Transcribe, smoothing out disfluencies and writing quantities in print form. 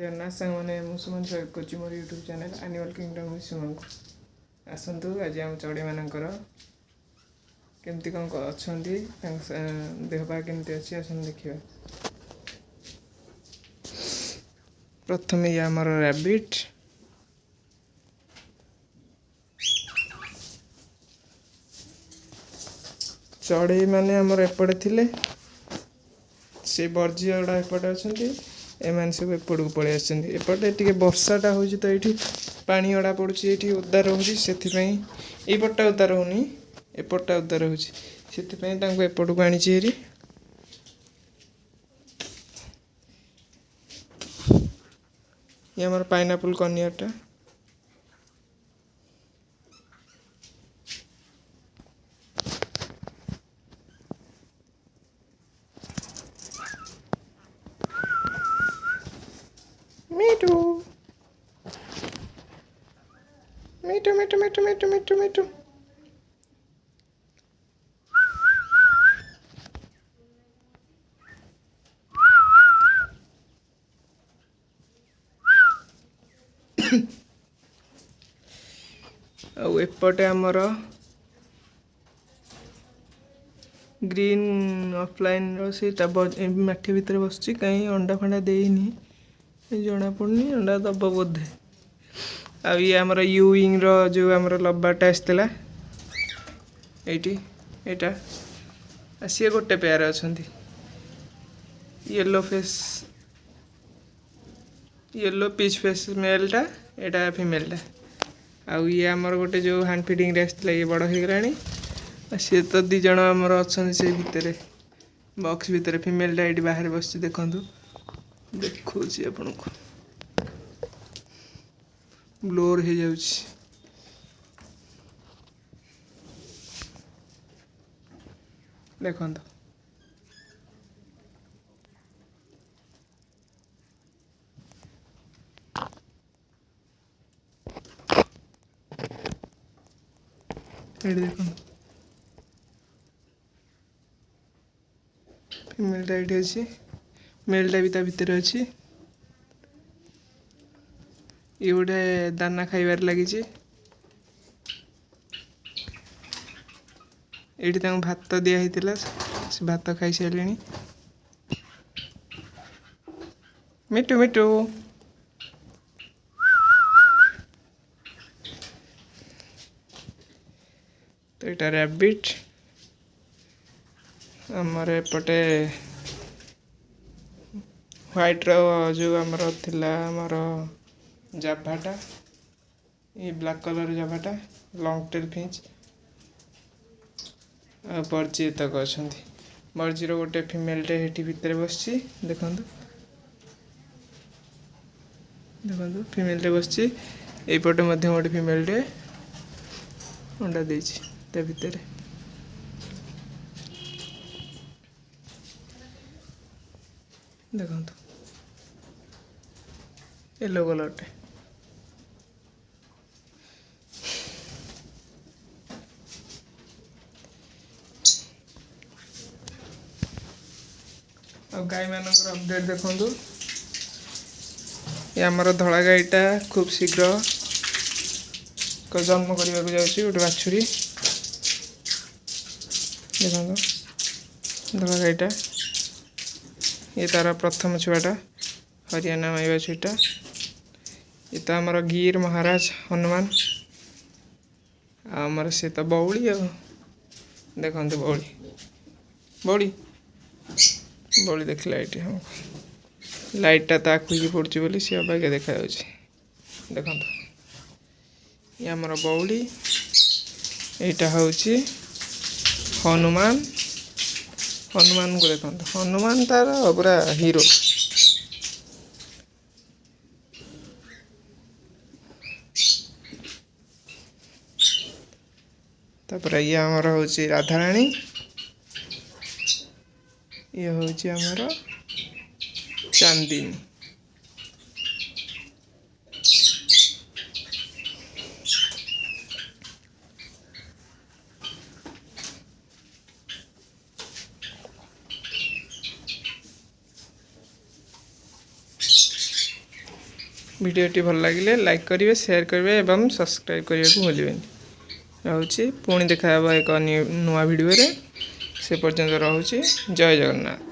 जगन्नाथ सांग मैंने मुसुमन स्वागत कर मोर यूट्यूब चैनल एनिमल किंगडम सुमन को आसतु आज आम चढ़ई मानकर केमती कौन अच्छा देहपा केमती अच्छी आसन देखा। प्रथम ये आमर रैबिट चढ़ई मैंने आमर एपटे थिले से बर्जी गुड़ा एपटे अच्छा एम सब एपट को पलि आसपटे टे बर्षाटा हो तो ये पानी अड़ा पड़ुची ये ओदा रोचे से यपटा ओदा रोनी एपटा ओदा रोचे से एपट को आनी हेरी ये आमर पाइनापल कनियाटा मिठू मिठू मिठू मिठू मिठू मिठू मिठू एपटे आमर ग्रीन ऑफलाइन रोटा माठी भितर बस कहीं अंडा फंडा देनी जना पड़नी अंडा दब बोधे आ ये आमर यूइंग जो आमर लबाटा आसला ये सी गोटे पेयर अच्छा yellow face yellow peach face मेलटा यहाँ फिमेलटा आउ ये आमर गोटे जो हैंड फिडिंग आसला ये बड़ हो गला सी तो दीज आमर अच्छा से भितर बॉक्स भितर फिमेलटा ये बाहर बस देखु देखो आपण को ब्लोर हो जाउछि देखो देखो फीमेलटा ये अच्छी मेलटा भी ता भितर अच्छी ये गोटे दाना खाइबार लगी ये भात दिखाई से भात खाई सारे मिठू मिठू तो यहाँ रैबिट आमर एपटे व्हाइट जो आमर थिला आमर जाभाटा ये ब्लैक कलर जाभाटा लॉन्ग टेल फिंच बर्जी तक अच्छा बर्जीर गोटे फिमेलटे हेटी भितर बस देखु देखु फिमेलटे बस यपटे गोटे फिमेलटे अंडा दे भितर देखु येलो कलरटे और गाय मान अपडेट देखु ये आमर धला गाईटा खूब शीघ्र जन्म करने को जाऊँगी गोटे बाछुरी देखो धला गाईटा ये तार प्रथम छुआटा हरियाणा माई बाछुरीटा ये तो आमर गिर महाराज हनुमान आमर से तो बौली देखो बौली बौली बौली देखला ये हमको लाइटा ताकि पड़ी बोली सी अबाग्या देखा देखो ये आमर बौली यहाँ हूँ हनुमान हनुमान को देखो हनुमान तार पूरा हीरो तापर ये आमर हूँ राधाराणी ये हूँ आमर चांदिनी भिडियोटी भल लगे लाइक करेंगे, शेयर करेंगे एवं सब्सक्राइब करने को भूलें। रोचे पुणी देखा एक नुआ भिडियो से पर्यंत रोचे। जय जगन्नाथ।